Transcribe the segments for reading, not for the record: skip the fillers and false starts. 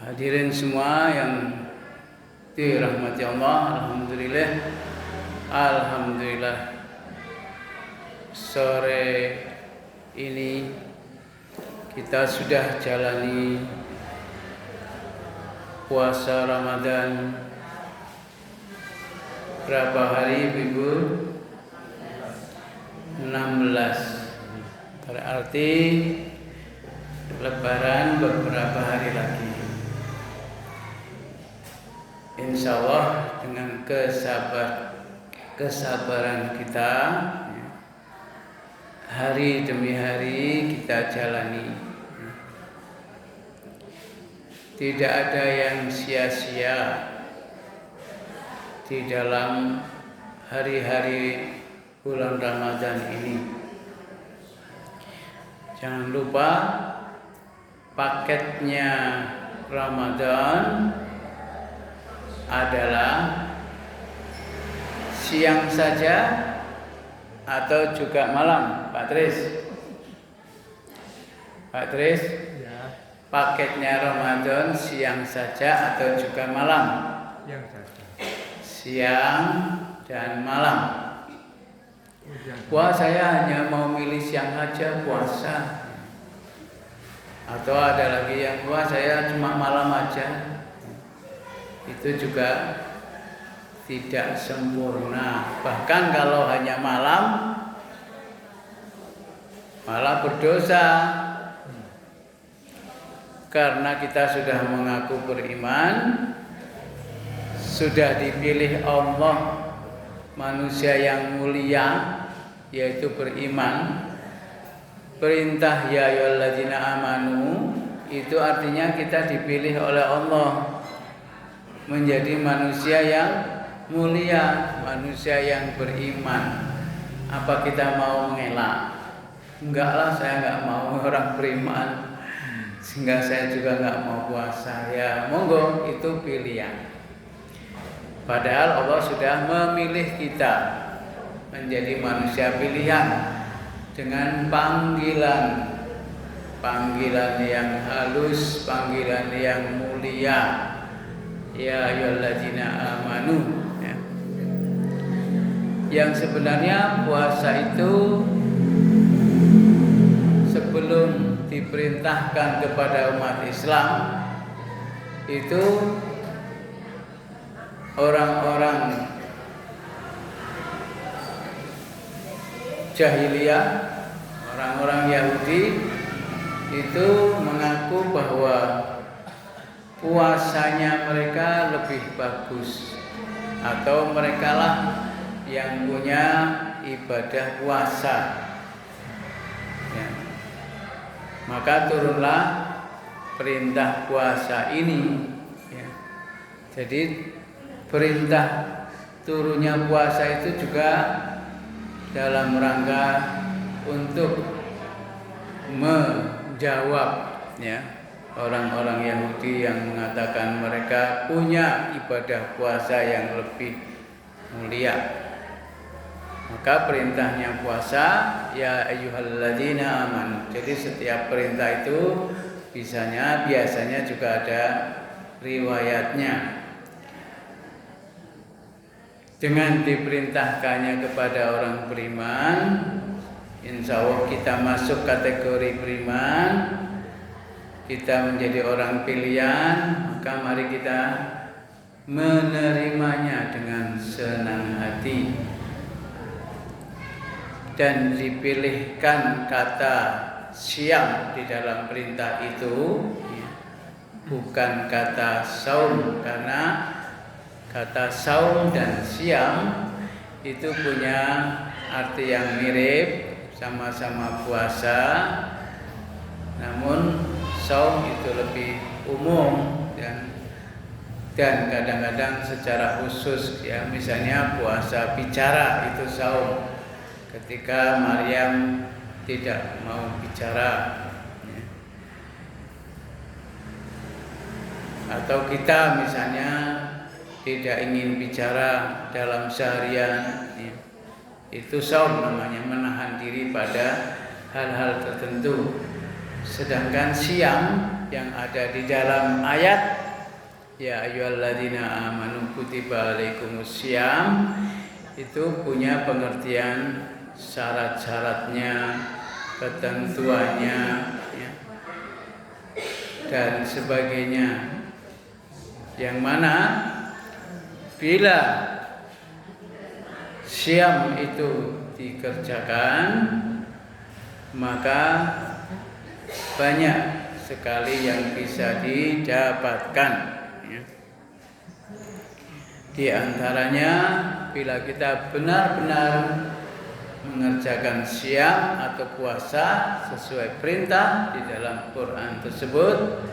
Hadirin semua yang dirahmati Allah, Alhamdulillah sore ini kita sudah jalani puasa Ramadan berapa hari Ibu? 16. Berarti Lebaran beberapa hari lagi. Insya Allah dengan kesabaran kita, hari demi hari kita jalani. Tidak ada yang sia-sia di dalam hari-hari bulan Ramadan ini. Jangan lupa paketnya Ramadan adalah siang saja atau juga malam, Pak Tris? Pak Tris? Ya. Paketnya Ramadan siang saja atau juga malam? Siang saja. Siang dan malam. Wah, saya hanya mau milih siang aja puasa. Atau ada lagi yang wah saya cuma malam aja. Itu juga tidak sempurna. Bahkan kalau hanya malam malah berdosa. Karena kita sudah mengaku beriman, sudah dipilih Allah manusia yang mulia, yaitu beriman. Perintah ya ayyuhalladzina amanu itu artinya kita dipilih oleh Allah menjadi manusia yang mulia, manusia yang beriman. Apa kita mau mengelak? Enggak lah, saya enggak mau orang beriman, sehingga saya juga enggak mau puasa. Ya monggo, itu pilihan. Padahal Allah sudah memilih kita menjadi manusia pilihan dengan panggilan yang halus, panggilan yang mulia. Ya ayyuhalladzina amanu, ya. Yang sebenarnya puasa itu sebelum diperintahkan kepada umat Islam itu orang-orang jahiliyah, orang-orang Yahudi itu mengaku bahwa puasanya mereka lebih bagus, atau merekalah yang punya ibadah puasa. Ya. Maka turunlah perintah puasa ini. Ya. Jadi perintah turunnya puasa itu juga dalam rangka untuk menjawab, ya, orang-orang Yahudi yang mengatakan mereka punya ibadah puasa yang lebih mulia. Maka perintahnya puasa ya ayyuhalladzina amanu. Jadi setiap perintah itu biasanya juga ada riwayatnya. Dengan diperintahkannya kepada orang beriman, insya Allah kita masuk kategori beriman, kita menjadi orang pilihan, maka mari kita menerimanya dengan senang hati. Dan dipilihkan kata siang di dalam perintah itu, bukan kata saum, karena kata saum dan siang itu punya arti yang mirip, sama-sama puasa, namun saum itu lebih umum dan kadang-kadang secara khusus, ya, misalnya puasa bicara itu saum, ketika Maryam tidak mau bicara, ya. Atau kita misalnya tidak ingin bicara dalam seharian, ya. Itu saum namanya, menahan diri pada hal-hal tertentu. Sedangkan siang yang ada di dalam ayat ya ayyuhalladzina amanu kutiba alaikumussyam itu punya pengertian syarat-syaratnya, ketentuannya ya, dan sebagainya, yang mana bila syam itu dikerjakan maka banyak sekali yang bisa didapatkan ya. Di antaranya bila kita benar-benar mengerjakan syam atau puasa sesuai perintah di dalam Quran tersebut,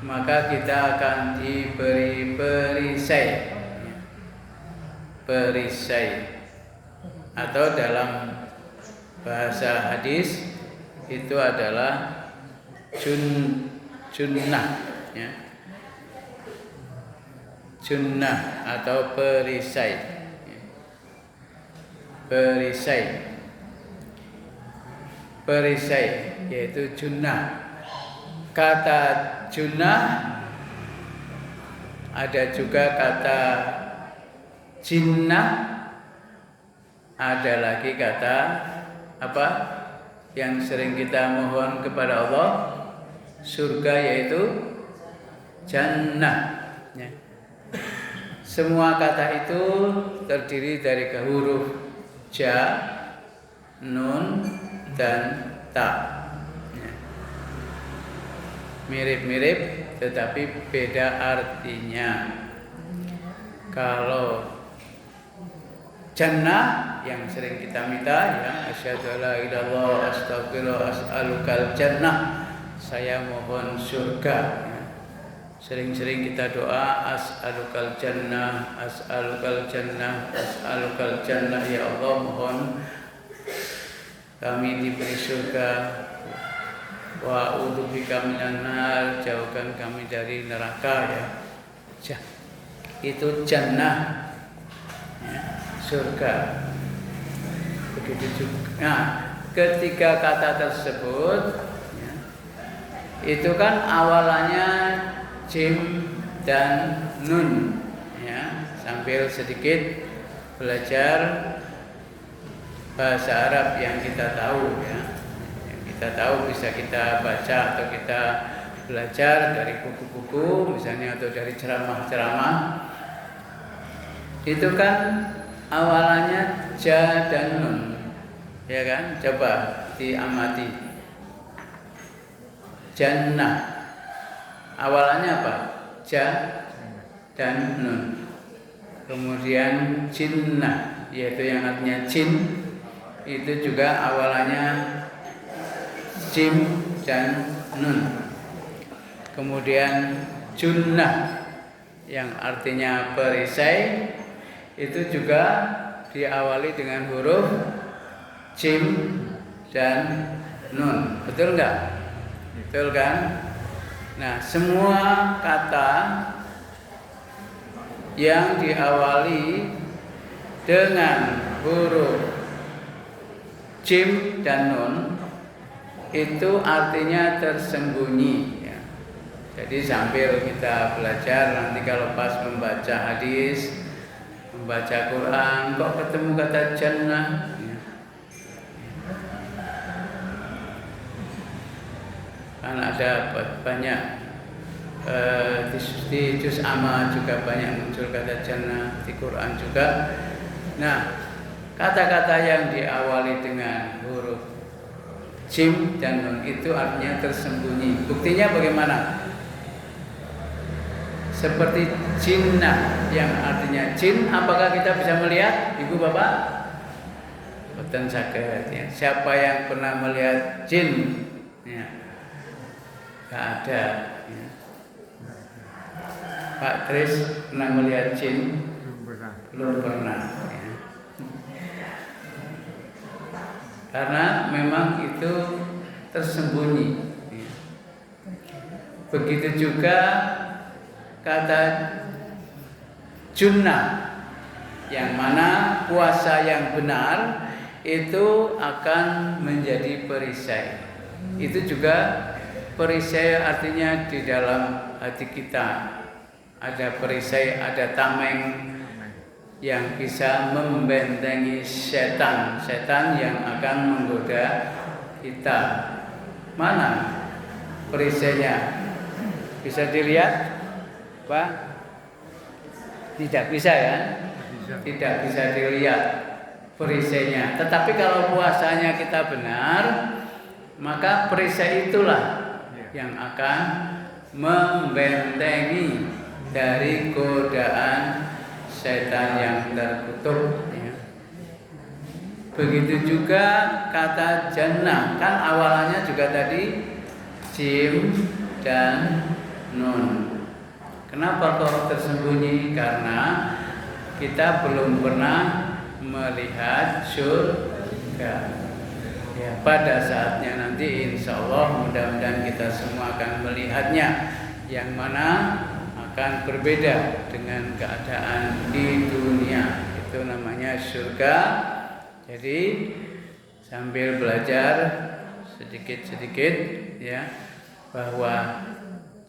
maka kita akan diberi perisai ya. Perisai atau dalam bahasa hadis itu adalah junnah ya. Junnah atau perisai ya. Perisai yaitu junnah. Kata junnah ada juga kata jinnah, ada lagi kata apa yang sering kita mohon kepada Allah, surga, yaitu jannah ya. Semua kata itu terdiri dari huruf ja, nun, dan ta ya. Mirip-mirip tetapi beda artinya. Kalau jannah yang sering kita minta ya, asyhadu alla ilaha illallah astaghfirullah as'alukal jannah, saya mohon surga ya. Sering-sering kita doa as'alukal jannah, as'alukal jannah, as'alukal jannah, ya Allah mohon kami diberi surga, wa a'udzubika minan nar, jauhkan kami dari neraka ya. Itu jannah ya, surga. Begitu juga. Nah, ketiga kata tersebut ya, itu kan awalannya jim dan nun ya. Sambil sedikit belajar bahasa Arab yang kita tahu ya. Yang kita tahu bisa kita baca atau kita belajar dari buku-buku misalnya atau dari ceramah-ceramah. Itu kan awalannya ja dan nun ya kan, coba diamati. Jannah awalannya apa? Ja dan nun. Kemudian jinnah yaitu yang artinya jin, itu juga awalannya jim dan nun. Kemudian junnah yang artinya perisai, itu juga diawali dengan huruf jim dan nun. Betul enggak? Betul kan? Nah, semua kata yang diawali dengan huruf jim dan nun itu artinya tersembunyi ya. Jadi sambil kita belajar nanti kalau pas membaca hadis, membaca Quran, kok ketemu kata jannah ya. Kan ada banyak di juz amma juga banyak muncul kata jannah, di Quran juga. Nah, kata-kata yang diawali dengan huruf jim dan nun itu artinya tersembunyi. Buktinya bagaimana? Seperti jinnah yang artinya jin, apakah kita bisa melihat, Ibu Bapak? Boten saged ya. Siapa yang pernah melihat jin? Ya. Gak ada ya. Pak Kris pernah melihat jin? Belum pernah ya. Karena memang itu tersembunyi ya. Begitu juga kata junnah, yang mana puasa yang benar itu akan menjadi perisai. Itu juga perisai artinya di dalam hati kita ada perisai, ada tameng yang bisa membentengi setan yang akan menggoda kita. Mana perisainya? Bisa dilihat, Pak? Tidak bisa ya? Tidak bisa dilihat perisainya. Tetapi kalau puasanya kita benar, maka perisai itulah yang akan membentengi dari godaan setan yang terkutuk. Begitu juga kata jannah, kan awalannya juga tadi jim dan nun. Kenapa kok tersembunyi? Karena kita belum pernah melihat surga. Ya, pada saatnya nanti insya Allah mudah-mudahan kita semua akan melihatnya, yang mana akan berbeda dengan keadaan di dunia. Itu namanya surga. Jadi sambil belajar sedikit-sedikit ya, bahwa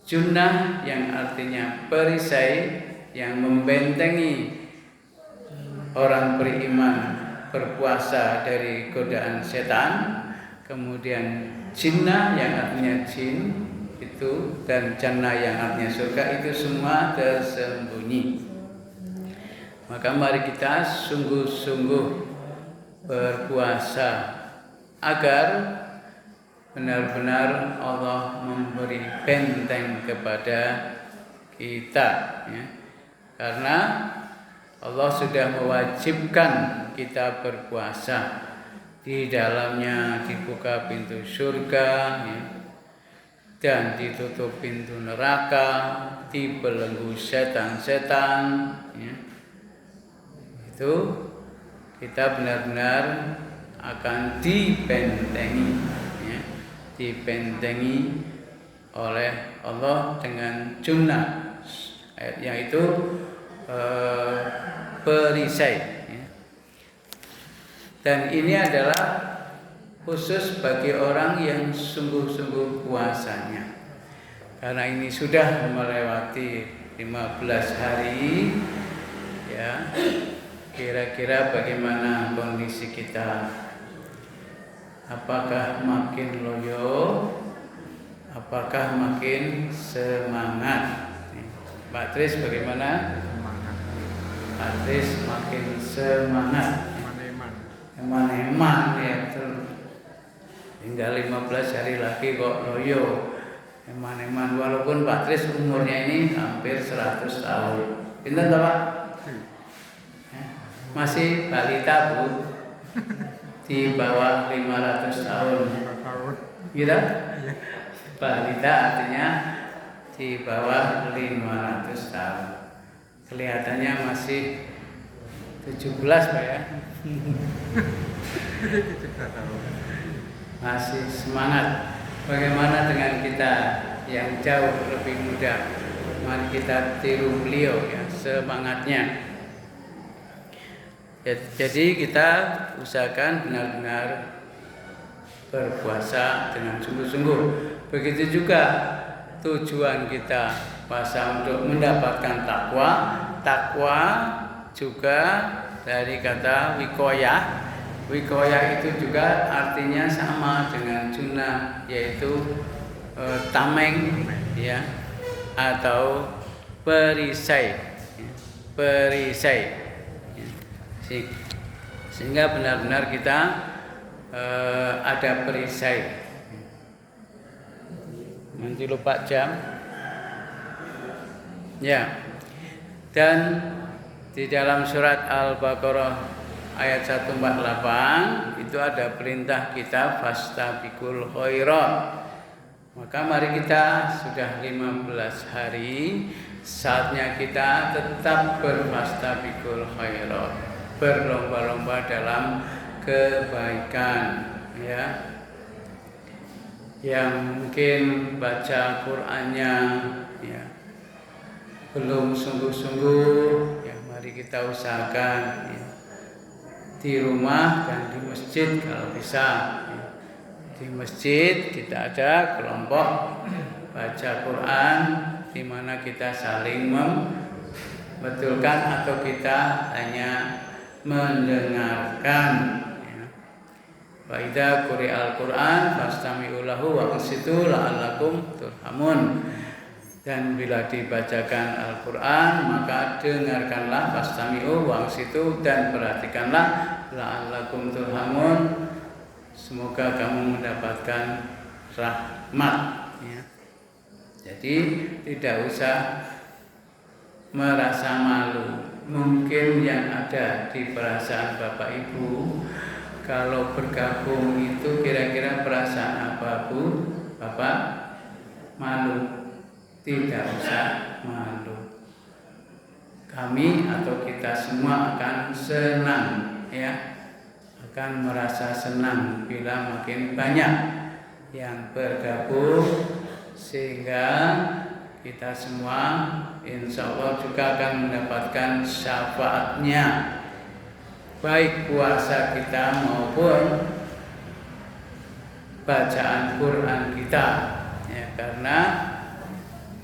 junnah yang artinya perisai yang membentengi orang beriman berpuasa dari godaan setan. Kemudian jinnah yang artinya jin itu, dan jannah yang artinya surga, itu semua tersembunyi. Maka mari kita sungguh-sungguh berpuasa agar benar-benar Allah memberi benteng kepada kita ya. Karena Allah sudah mewajibkan kita berpuasa. Di dalamnya dibuka pintu surga ya, dan ditutup pintu neraka, dibelenggu setan-setan ya. Itu kita benar-benar akan dibentengi ya, dibentengi oleh Allah dengan junnah, yaitu perisai ya. Dan ini adalah khusus bagi orang yang sungguh-sungguh puasanya. Karena ini sudah melewati 15 hari ya. Kira-kira bagaimana kondisi kita? Apakah makin loyo? Apakah makin semangat? Pak Tris bagaimana? Pak Tris makin semangat. Eman-eman ya, tinggal 15 hari lagi kok loyo. Eman-eman, walaupun Pak Tris umurnya ini hampir 100 tahun. Pinten toh, Pak? Masih balita, Bu. Di bawah 500 tahun. Gitu? Balita artinya di bawah 500 tahun. Kelihatannya masih 17, Pak ya. Masih semangat. Bagaimana dengan kita yang jauh lebih muda? Mari kita tiru beliau ya, semangatnya. Jadi kita usahakan benar-benar berpuasa dengan sungguh-sungguh. Begitu juga tujuan kita puasa untuk mendapatkan takwa. Takwa juga dari kata wikoyah. Wikoyah itu juga artinya sama dengan junnah, yaitu tameng ya, atau perisai. Perisai. Sehingga benar-benar kita ada perisai. Nanti lupa jam. Ya. Dan di dalam surat Al-Baqarah ayat 148 itu ada perintah kita fastabiqul khairat. Maka mari kita sudah 15 hari, saatnya kita tetap berfastabiqul khairat, berlomba-lomba dalam kebaikan ya. Yang mungkin baca Qur'annya ya belum sungguh-sungguh ya, mari kita usahakan ya, di rumah dan di masjid kalau bisa ya. di masjid kita ada kelompok baca Quran di mana kita saling membetulkan atau kita hanya mendengarkan. Wa idza quri'al Qur'an fastami'u lahu wa ansitu la'allakum turhamun. Dan bila dibacakan Al-Qur'an maka dengarkanlah, fastami'u wa ansitu, dan perhatikanlah, la'allakum turhamun, semoga kamu mendapatkan rahmat, ya. Jadi tidak usah merasa malu. Mungkin yang ada di perasaan Bapak Ibu kalau bergabung itu kira-kira perasaan apa, Bu? Bapak? Malu. Tidak usah malu. Kami atau kita semua akan senang, ya. Akan merasa senang bila makin banyak yang bergabung, sehingga kita semua insya Allah juga akan mendapatkan syafaatnya, baik puasa kita maupun bacaan Quran kita, ya, karena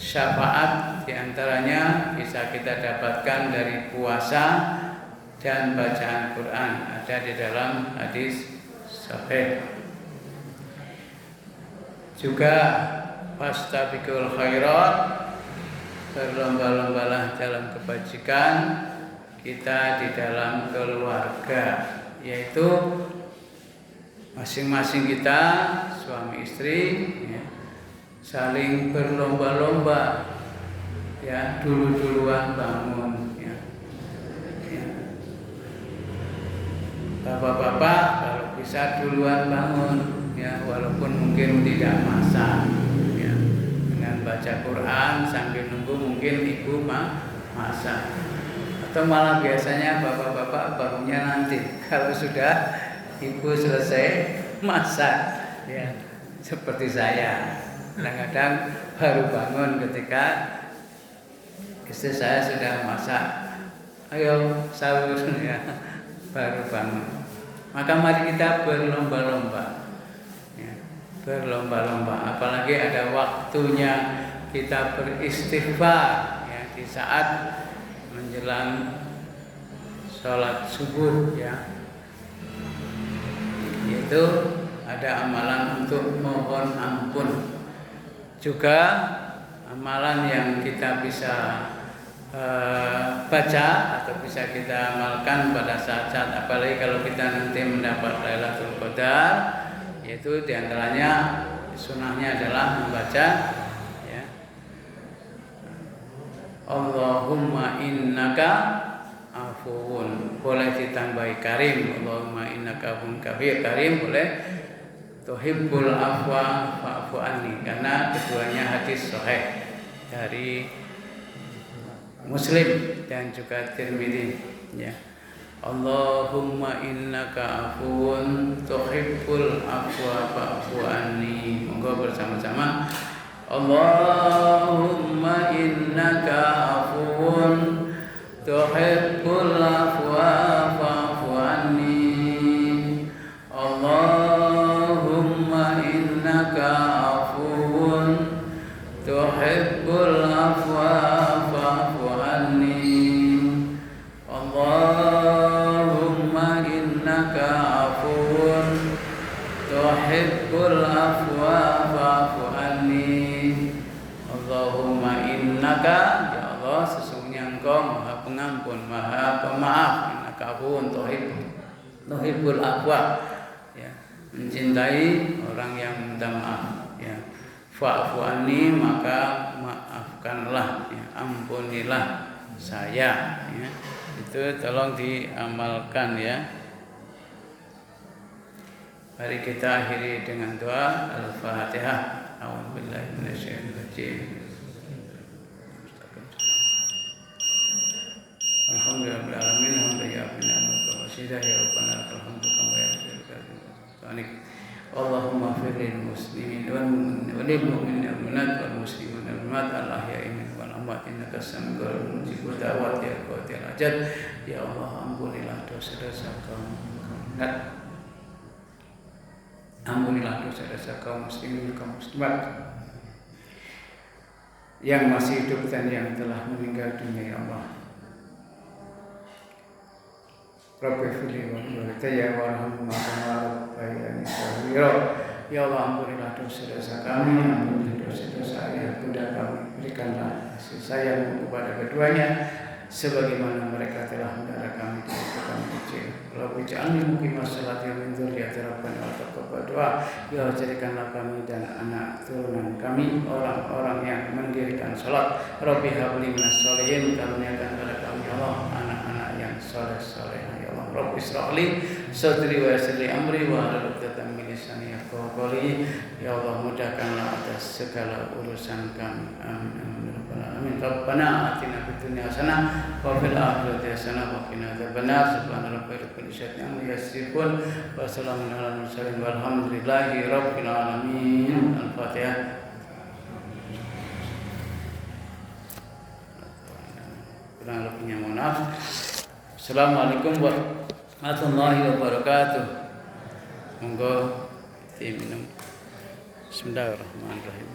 syafaat diantaranya bisa kita dapatkan dari puasa dan bacaan Quran, ada di dalam hadis sahih. Juga fastabiqul khairat, berlomba-lombalah dalam kebajikan kita di dalam keluarga, yaitu masing-masing kita suami istri, ya, saling berlomba-lomba, ya, dulu-duluan bangun, ya. Bapak-bapak kalau bisa duluan bangun, ya, walaupun mungkin tidak masak, ya, dengan baca Quran sambil nunggu mungkin ibu masak, atau malah biasanya bapak-bapak bangunnya nanti kalau sudah ibu selesai masak, ya, seperti saya kadang-kadang baru bangun ketika istri saya sudah masak, ayo sahur, ya, baru bangun. Maka mari kita berlomba-lomba, ya, berlomba-lomba. Apalagi ada waktunya kita beristighfar, ya, di saat menjelang sholat subuh, ya, yaitu ada amalan untuk mohon ampun. Juga amalan yang kita bisa baca atau bisa kita amalkan pada saat-saat, apalagi kalau kita nanti mendapat Lailatul Qadar, yaitu diantaranya sunnahnya adalah membaca, ya, Allahumma innaka afuwun, boleh ditambahi karim, Allahumma innaka afuwun karim, boleh tuhibbul afwa fa'fu anni, karena keduanya hadis sahih dari Muslim dan juga Tirmidzi, ya. Allahumma innaka afuwun tuhibbul afwa fa'fu anni. Monggo bersama-sama. Allahumma innaka afuwun tuhibbul afwa fa'fu anni. Allahumma innaka afuwun tuhibbul afwa fa'fu anni. Allahumma innaka afuwun tuhibbul afwa fa'fu anni. Allahumma innaka, ya Allah, sesungguhnya Engkau Maha Pengampun, Maha Pemaaf, innaka afuwun tuhibbul afwa, ya, mencintai orang yang minta maaf, ya. Fa'fu anni, maka maafkanlah, ya, ampunilah saya, ya. Itu tolong diamalkan, ya. Mari kita akhiri dengan doa Al-Fatihah. A'udzubillahi minasyaitonir rajim. Alhamdulillahirabbil alamin, hamdalillah wa syada ya rabbana lakal hamdu kama yarda. Allahumma fir lil muslimin wal mu'minin wal mu'minat wal muslimin wal mu'minat al ahya'i minhum wal amwat innaka sami'ul mujibud da'wat ya qadir hajat. Ya Allah, ampunilah dosa-dosa kaum. Ampunilah dosa-dosa kaum muslimin kaum muslimat yang masih hidup dan yang telah meninggal dunia, ya Allah. Rabbi fili wa walidayya warhamhuma kama rabbayani shaghira. Ya Allah, ampunilah dosa-dosa kami, ampunilah dosa-dosa ayah bunda kami, berikanlah kasih sayang kepada keduanya sebagaimana mereka telah mendidik kami di waktu kami kecil. Rabbi ja'alni muqimah sholati wa min dzurriyyati rabbana wa taqabbal doa. Ya Allah, jadikanlah kami dan anak turunan kami orang-orang yang mendirikan salat. Rabbi habli minas sholihin, karuniakan kepada kami ya Allah anak-anak yang saleh-saleh. Ya Allah, Rabbi isra'li sadri wa yassir li amri wa hlul 'uqdatam min lisani yafqahu qawli. Ya Allah, mudahkanlah atas segala urusan kami. Amin. Amin. Rabbana atina fid dunya hasanah wa fil akhirati hasanah wa qina adzabannar. Subhana rabbika rabbil izzati amma yasifun wa salamun alal mursalin walhamdulillahi rabbil alamin. Al-Fatihah. Kurang lebihnya mohon maaf. Assalamualaikum warahmatullahi wabarakatuh. Monggo diminum. Bismillahirrahmanirrahim.